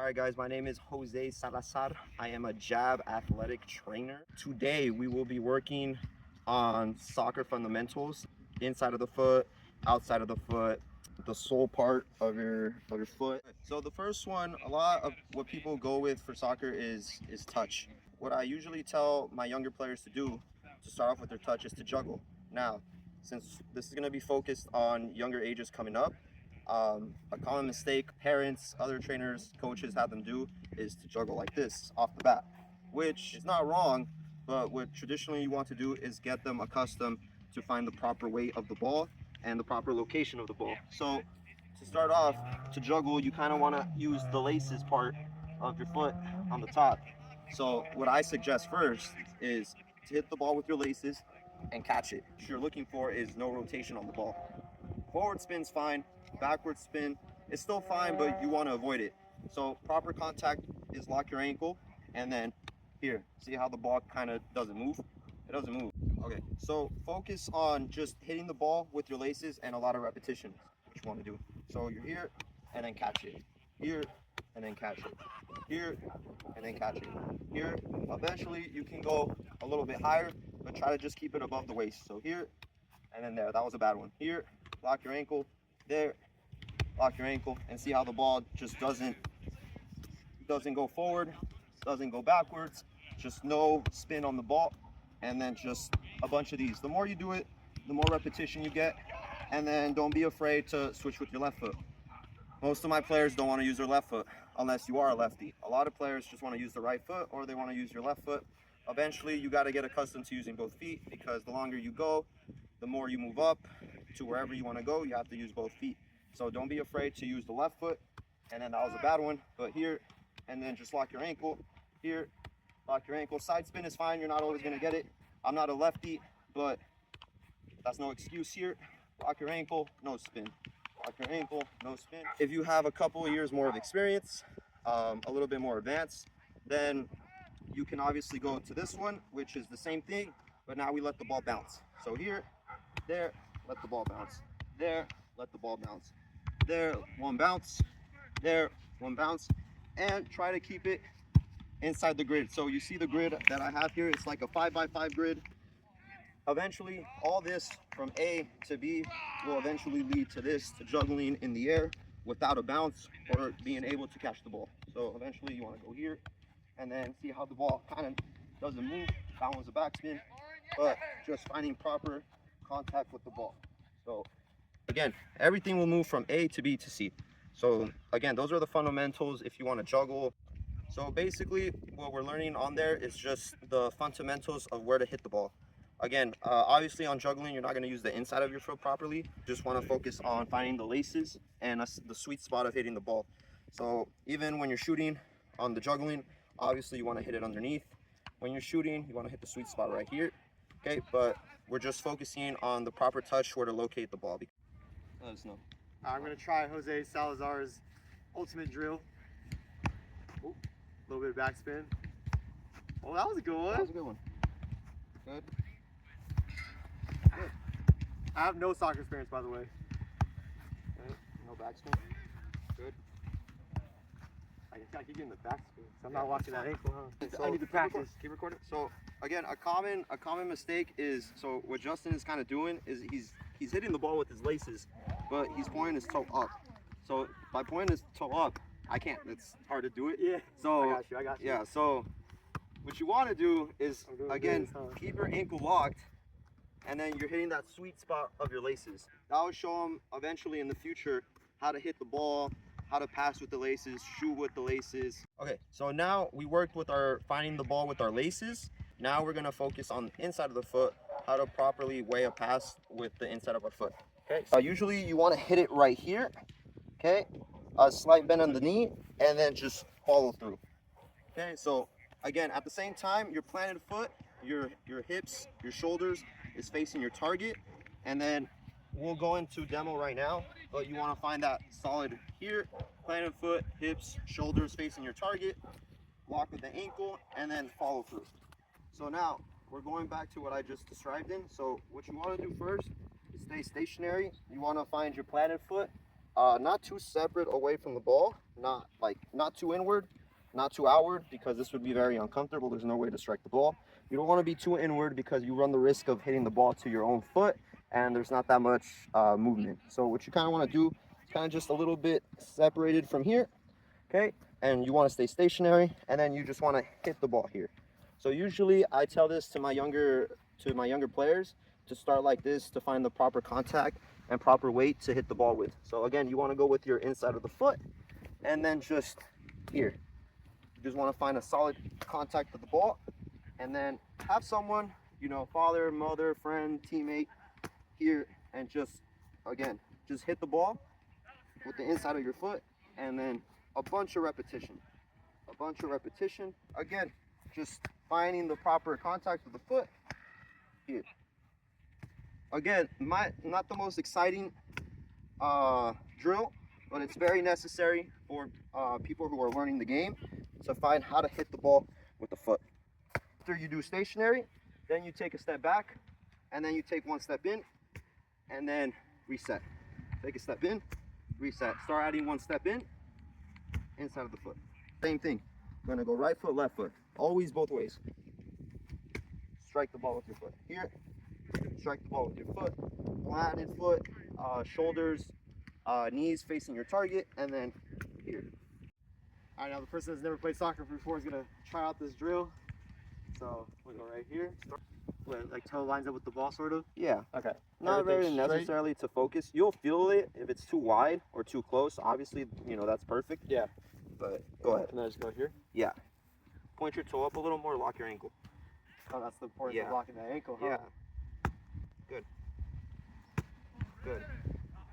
Alright guys, my name is Jose Salazar. I am a jab athletic trainer. Today we will be working on soccer fundamentals, inside of the foot, outside of the foot, the sole part of your foot. So the first one, a lot of what people go with for soccer is touch. What I usually tell my younger players to do to start off with their touch is to juggle. Now, since this is going to be focused on younger ages coming up, a common mistake parents, other trainers, coaches have them do is to juggle like this off the bat, which is not wrong, but what traditionally you want to do is get them accustomed to find the proper weight of the ball and the proper location of the ball. So to start off, to juggle, you kind of want to use the laces part of your foot on the top. So what I suggest first is to hit the ball with your laces and catch it. What you're looking for is no rotation on the ball. Forward spin's fine, backward spin is still fine, but you want to avoid it. So proper contact is lock your ankle, and then here, see how the ball kind of doesn't move? It doesn't move. Okay, so focus on just hitting the ball with your laces and a lot of repetitions, which you want to do. So you're here, and then catch it. Here, and then catch it. Here, and then catch it. Here, eventually you can go a little bit higher, but try to just keep it above the waist. So here, and then there. That was a bad one. Here, lock your ankle. There, lock your ankle, and see how the ball just doesn't go forward, doesn't go backwards, just no spin on the ball, and then just a bunch of these. The more you do it, the more repetition you get, and then don't be afraid to switch with your left foot. Most of my players don't want to use their left foot unless you are a lefty. A lot of players just want to use the right foot, or they want to use your left foot. Eventually you got to get accustomed to using both feet, because the longer you go, the more you move up to wherever you want to go, you have to use both feet. So don't be afraid to use the left foot. And then that was a bad one, but here, and then just lock your ankle. Here, lock your ankle. Side spin is fine, you're not always going to get it. I'm not a lefty, but that's no excuse here. Lock your ankle, no spin. Lock your ankle, no spin. If you have a couple of years more of experience, a little bit more advanced, then you can obviously go to this one, which is the same thing, but now we let the ball bounce. So here, there, let the ball bounce. There, let the ball bounce. There, one bounce. There, one bounce. And try to keep it inside the grid. So you see the grid that I have here, it's like a 5x5 grid. Eventually, all this from A to B will eventually lead to this, to juggling in the air without a bounce or being able to catch the ball. So eventually you want to go here and then see how the ball kind of doesn't move. That one's a backspin, but just finding proper contact with the ball. So again, everything will move from A to B to C. So again, those are the fundamentals if you want to juggle. So basically what we're learning on there is just the fundamentals of where to hit the ball. Again, obviously on juggling, you're not going to use the inside of your foot properly. Just want to focus on finding the laces and the sweet spot of hitting the ball. So even when you're shooting on the juggling, obviously you want to hit it underneath. When you're shooting, you want to hit the sweet spot right here. Okay, but we're just focusing on the proper touch where to locate the ball. Let us know. I'm going to try Jose Salazar's ultimate drill. A little bit of backspin. Oh, that was a good one. That was a good one. Good. Good. I have no soccer experience, by the way. Okay. No backspin. Good. I keep getting the backspin. So I'm not watching that ankle, huh? So I need to practice. Keep recording. So again, a common mistake is, so what Justin is kind of doing is he's hitting the ball with his laces, but he's pointing his toe up. So by pointing his toe up, I can't. It's hard to do it. Yeah. So I got you. Yeah. So what you want to do is, again, keep your ankle locked, and then you're hitting that sweet spot of your laces. That will show them eventually in the future how to hit the ball, how to pass with the laces, shoot with the laces. Okay, so now we worked with our finding the ball with our laces. Now we're gonna focus on the inside of the foot, how to properly weigh a pass with the inside of our foot. Okay, so usually you wanna hit it right here, okay? A slight bend on the knee, and then just follow through. Okay, so again, at the same time, your planted foot, your hips, your shoulders is facing your target, and then we'll go into demo right now, but you want to find that solid here, planted foot, hips, shoulders facing your target, lock with the ankle, and then follow through. So now we're going back to what I just described in. So what you want to do first is stay stationary. You want to find your planted foot not too separate away from the ball, not too inward, not too outward, because this would be very uncomfortable. There's no way to strike the ball. You don't want to be too inward because you run the risk of hitting the ball to your own foot, and there's not that much movement. So what you kind of want to do is kind of just a little bit separated from here, okay? And you want to stay stationary, and then you just want to hit the ball here. So usually I tell this to my younger players to start like this to find the proper contact and proper weight to hit the ball with. So again, you want to go with your inside of the foot, and then just here. You just want to find a solid contact with the ball, and then have someone, father, mother, friend, teammate here, and just hit the ball with the inside of your foot, and then a bunch of repetition. Again, just finding the proper contact with the foot here. Again, not the most exciting drill, but it's very necessary for people who are learning the game to find how to hit the ball with the foot. After you do stationary, then you take a step back, and then you take one step in, and then reset. Take a step in, reset. Start adding one step in, inside of the foot. Same thing. You're gonna go right foot, left foot. Always both ways. Strike the ball with your foot. Here, strike the ball with your foot. Planted foot, shoulders, knees facing your target, and then here. All right, now the person that's never played soccer before is gonna try out this drill. So we'll go right here. Like toe lines up with the ball, sort of. Yeah. Okay. Not very Everything's straight? necessarily to focus. You'll feel it if it's too wide or too close. Obviously, that's perfect. Yeah. But go ahead. And then just go here. Yeah. Point your toe up a little more. Lock your ankle. Oh, that's the importance Yeah. of locking that ankle, huh? Yeah. Good.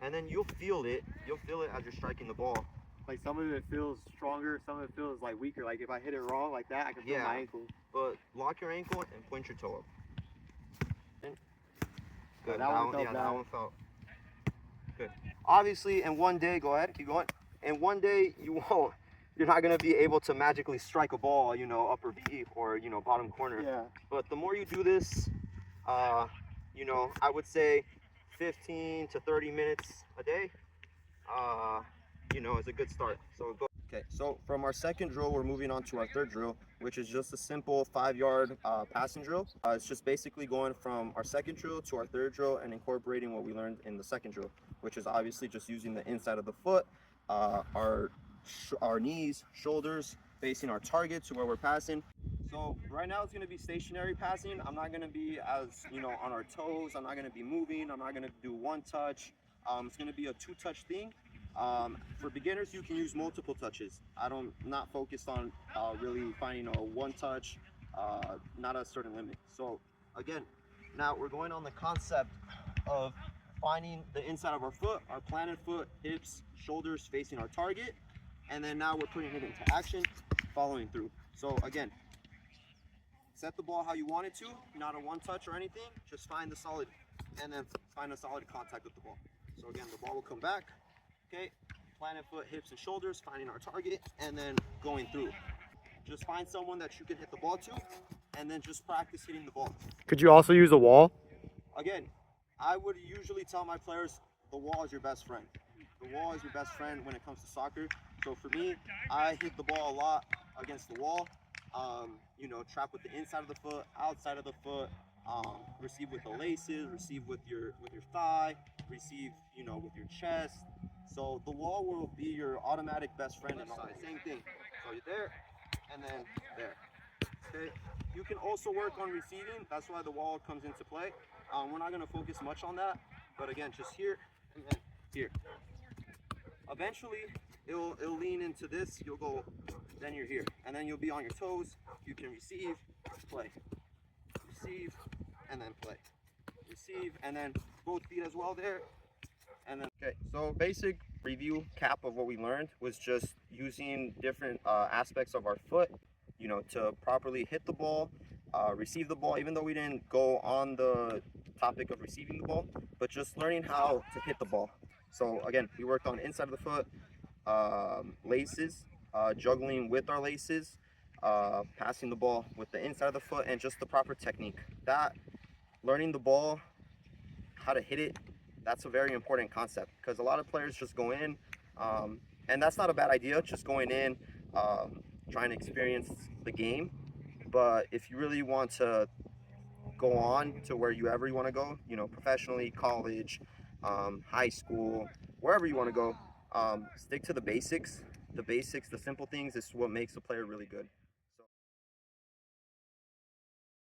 And then you'll feel it. You'll feel it as you're striking the ball. Like some of it feels stronger, some of it feels like weaker. Like if I hit it wrong like that, I can feel Yeah. my ankle. But lock your ankle and point your toe up. And good. That one felt that bad. one felt good. Obviously, in one day, go ahead, keep going. In one day, you're not gonna be able to magically strike a ball, upper V or bottom corner. Yeah. But the more you do this, I would say 15 to 30 minutes a day, is a good start. So go. Okay, so from our second drill, we're moving on to our third drill, which is just a simple 5-yard passing drill. It's just basically going from our second drill to our third drill and incorporating what we learned in the second drill, which is obviously just using the inside of the foot, our knees, shoulders facing our target to where we're passing. So right now it's going to be stationary passing. I'm not going to be as, on our toes. I'm not going to be moving. I'm not going to do one touch. It's going to be a 2-touch thing. For beginners, you can use multiple touches. I'm not focused on really finding a one touch, not a certain limit. So again, now we're going on the concept of finding the inside of our foot, our planted foot, hips, shoulders facing our target, and then now we're putting it into action, following through. So again, set the ball how you want it to, not a one touch or anything, just find the solid, and then find a solid contact with the ball. So again, the ball will come back, okay, planted foot, hips and shoulders, finding our target, and then going through. Just find someone that you can hit the ball to, and then just practice hitting the ball. Could you also use a wall? Again, I would usually tell my players the wall is your best friend. The wall is your best friend when it comes to soccer. So for me, I hit the ball a lot against the wall. Trap with the inside of the foot, outside of the foot, receive with the laces, receive with your thigh, receive, with your chest. So the wall will be your automatic best friend and all. Same thing. So you're there, and then there. Okay. You can also work on receiving. That's why the wall comes into play. We're not going to focus much on that, but again, just here and then here. Eventually, it'll lean into this. You'll go, then you're here, and then you'll be on your toes. You can receive, play, receive, and then play, receive, and then both feet as well there, and then. Okay, so basic review cap of what we learned was just using different aspects of our foot, to properly hit the ball, receive the ball, even though we didn't go on the topic of receiving the ball, but just learning how to hit the ball. So again, we worked on inside of the foot, laces, juggling with our laces, passing the ball with the inside of the foot, and just the proper technique. That learning the ball, how to hit it, That's a very important concept because a lot of players just go in, and that's not a bad idea, just going in, trying to experience the game. But if you really want to go on to wherever you want to go, professionally, college, high school, wherever you want to go, stick to the basics. The basics, the simple things is what makes a player really good.